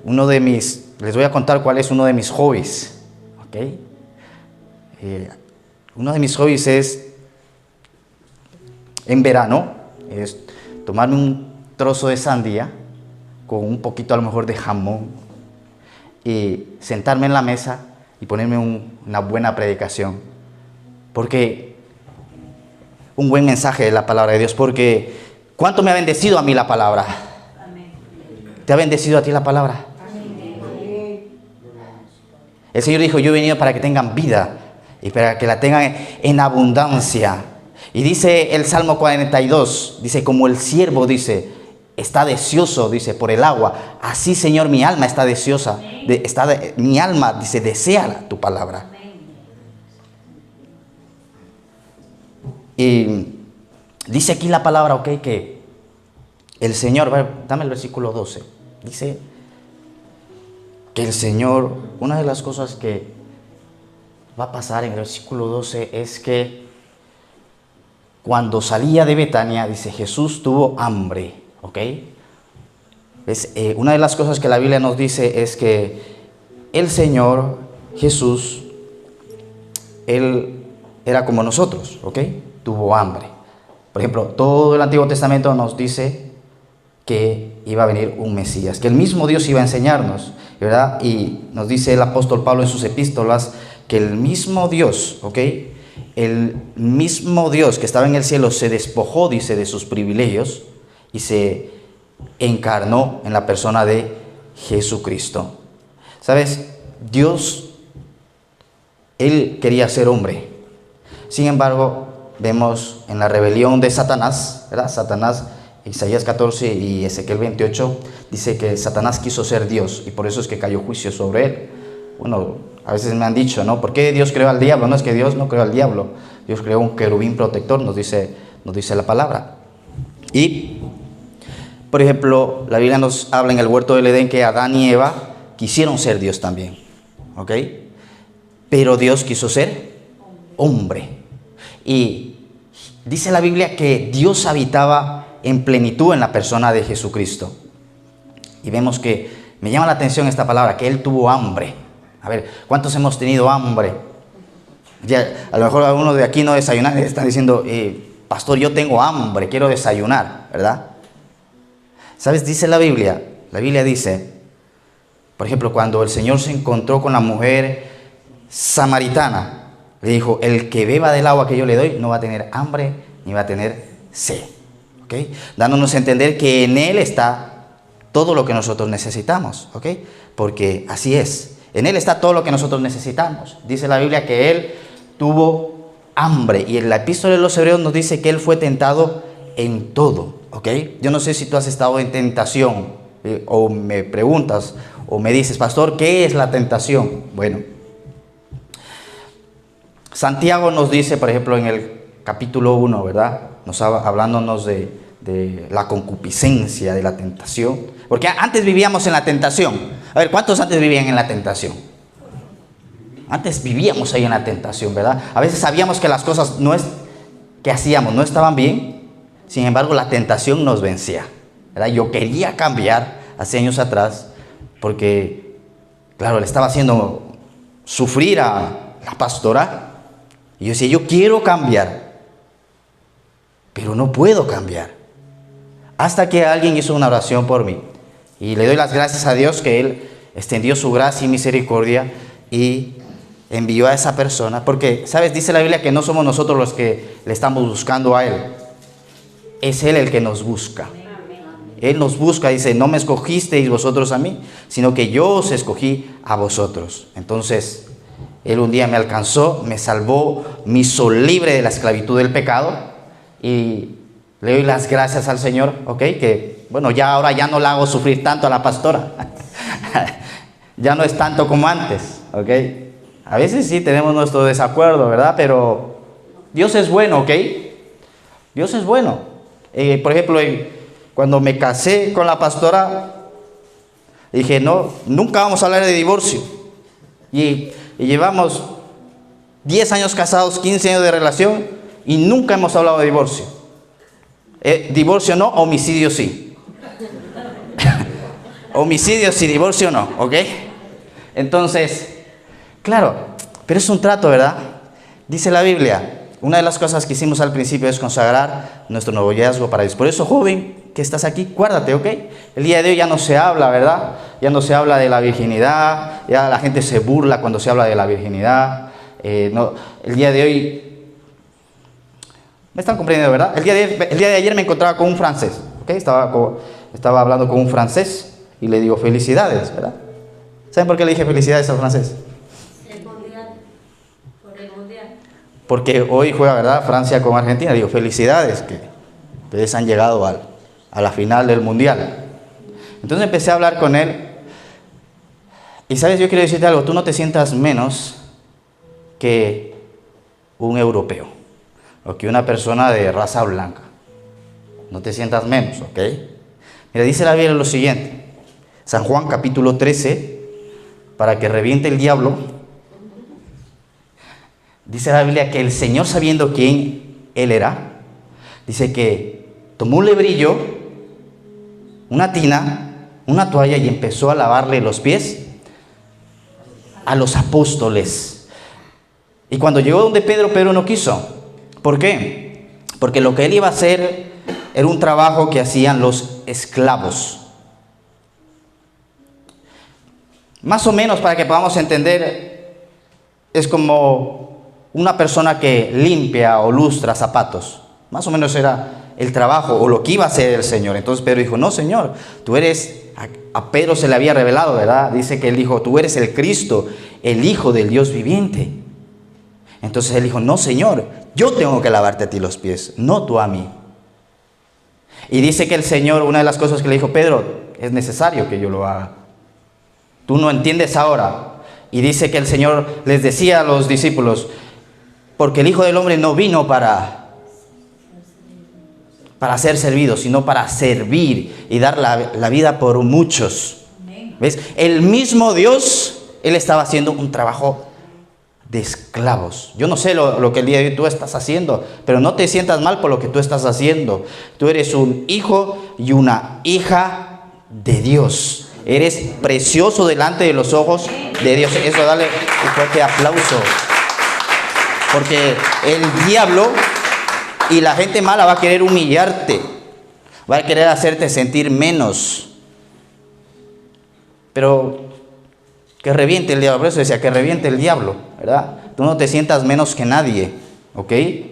les voy a contar cuál es uno de mis hobbies, ¿ok? Uno de mis hobbies es, en verano, es tomarme un trozo de sandía con un poquito a lo mejor de jamón y sentarme en la mesa y ponerme una buena predicación. Porque un buen mensaje de la palabra de Dios, porque ¿cuánto me ha bendecido a mí la palabra? Amén. ¿Te ha bendecido a ti la palabra? Amén. El Señor dijo, yo he venido para que tengan vida y para que la tengan en abundancia. Y dice el Salmo 42, dice, como el siervo, dice, está deseoso, dice, por el agua. Así, Señor, mi alma está deseosa. Mi alma, dice, desea tu palabra. Y dice aquí la palabra, ok, que el Señor, dame el versículo 12, dice que el Señor, una de las cosas que va a pasar en el versículo 12 es que cuando salía de Betania, dice, Jesús tuvo hambre, ok. Una de las cosas que la Biblia nos dice es que el Señor Jesús, Él era como nosotros, ok, tuvo hambre. Por ejemplo, todo el Antiguo Testamento nos dice que iba a venir un Mesías, que el mismo Dios iba a enseñarnos, ¿verdad? Y nos dice el apóstol Pablo en sus epístolas que el mismo Dios, ¿ok? El mismo Dios que estaba en el cielo se despojó, dice, de sus privilegios y se encarnó en la persona de Jesucristo. ¿Sabes? Dios, Él quería ser hombre. Sin embargo, vemos en la rebelión de Satanás, ¿verdad? Satanás, Isaías 14 y Ezequiel 28, dice que Satanás quiso ser Dios y por eso es que cayó juicio sobre él. Bueno, a veces me han dicho, ¿no? ¿Por qué Dios creó al diablo? No es que Dios no creó al diablo. Dios creó un querubín protector, nos dice la palabra. Y, por ejemplo, la Biblia nos habla en el huerto del Edén que Adán y Eva quisieron ser Dios también, ¿ok? Pero Dios quiso ser hombre. Y dice la Biblia que Dios habitaba en plenitud en la persona de Jesucristo. Y vemos que me llama la atención esta palabra, que Él tuvo hambre. A ver, ¿cuántos hemos tenido hambre? Ya, a lo mejor algunos de aquí no desayunan, están diciendo, pastor, yo tengo hambre, quiero desayunar, ¿verdad? ¿Sabes? Dice la Biblia dice, por ejemplo, cuando el Señor se encontró con la mujer samaritana, le dijo, el que beba del agua que yo le doy no va a tener hambre ni va a tener sed, ¿ok? Dándonos a entender que en Él está todo lo que nosotros necesitamos, ¿ok? Porque así es. En Él está todo lo que nosotros necesitamos. Dice la Biblia que Él tuvo hambre. Y en la epístola de los Hebreos nos dice que Él fue tentado en todo, ¿ok? Yo no sé si tú has estado en tentación, o me preguntas, o me dices, pastor, ¿qué es la tentación? Bueno, Santiago nos dice, por ejemplo, en el capítulo 1, ¿verdad? Hablándonos de la concupiscencia, de la tentación. Porque antes vivíamos en la tentación. A ver, ¿cuántos antes vivían en la tentación? Antes vivíamos ahí en la tentación, ¿verdad? A veces sabíamos que las cosas que hacíamos no estaban bien. Sin embargo, la tentación nos vencía, ¿verdad? Yo quería cambiar hace años atrás porque, claro, le estaba haciendo sufrir a la pastora. Y yo decía, yo quiero cambiar, pero no puedo cambiar. Hasta que alguien hizo una oración por mí. Y le doy las gracias a Dios que Él extendió su gracia y misericordia y envió a esa persona. Porque, ¿sabes? Dice la Biblia que no somos nosotros los que le estamos buscando a Él. Es Él el que nos busca. Él nos busca, dice, no me escogisteis vosotros a mí, sino que yo os escogí a vosotros. Entonces, Él un día me alcanzó, me salvó, me hizo libre de la esclavitud del pecado y le doy las gracias al Señor, ¿ok? Que, bueno, ahora ya no la hago sufrir tanto a la pastora. Ya no es tanto como antes, ¿ok? A veces sí tenemos nuestro desacuerdo, ¿verdad? Pero Dios es bueno, ¿ok? Dios es bueno. Por ejemplo, cuando me casé con la pastora, dije, no, nunca vamos a hablar de divorcio. Y llevamos 10 años casados, 15 años de relación y nunca hemos hablado de divorcio. Divorcio no, homicidio sí. Homicidio si divorcio no, ¿ok? Entonces, claro, pero es un trato, ¿verdad? Dice la Biblia, una de las cosas que hicimos al principio es consagrar nuestro noviazgo para Dios. Por eso, joven, que estás aquí, guárdate, ¿ok? El día de hoy ya no se habla, ¿verdad? Ya no se habla de la virginidad, ya la gente se burla cuando se habla de la virginidad. No, el día de hoy, ¿me están comprendiendo, verdad? El día de ayer me encontraba con un francés, ¿ok? Estaba hablando con un francés y le digo felicidades, ¿verdad? ¿Saben por qué le dije felicidades al francés? El mundial. Por el mundial. Porque hoy juega, ¿verdad? Francia con Argentina. Digo, felicidades, que ustedes han llegado a la final del mundial. Entonces empecé a hablar con él. Y sabes, yo quiero decirte algo, tú no te sientas menos que un europeo o que una persona de raza blanca. No te sientas menos, ¿ok? Mira, dice la Biblia lo siguiente. San Juan capítulo 13, para que reviente el diablo. Dice la Biblia que el Señor, sabiendo quién Él era, dice que tomó un lebrillo, una tina, una toalla y empezó a lavarle los pies a los apóstoles. Y cuando llegó donde Pedro, Pedro no quiso. ¿Por qué? Porque lo que él iba a hacer era un trabajo que hacían los esclavos. Más o menos, para que podamos entender, es como una persona que limpia o lustra zapatos. Más o menos era el trabajo o lo que iba a hacer el Señor. Entonces Pedro dijo, no, Señor, tú eres... A Pedro se le había revelado, ¿verdad? Dice que él dijo, tú eres el Cristo, el Hijo del Dios viviente. Entonces él dijo, no, Señor, yo tengo que lavarte a ti los pies, no tú a mí. Y dice que el Señor, una de las cosas que le dijo, Pedro, es necesario que yo lo haga. Tú no entiendes ahora. Y dice que el Señor les decía a los discípulos, porque el Hijo del Hombre no vino para ser servido, sino para servir y dar la vida por muchos. ¿Ves? El mismo Dios, Él estaba haciendo un trabajo de esclavos. Yo no sé lo que el día de hoy tú estás haciendo, pero no te sientas mal por lo que tú estás haciendo. Tú eres un hijo y una hija de Dios. Eres precioso delante de los ojos de Dios. Eso, dale un fuerte aplauso. Porque el diablo y la gente mala va a querer humillarte, va a querer hacerte sentir menos. Pero que reviente el diablo, por eso decía que reviente el diablo, ¿verdad? Tú no te sientas menos que nadie, ¿ok?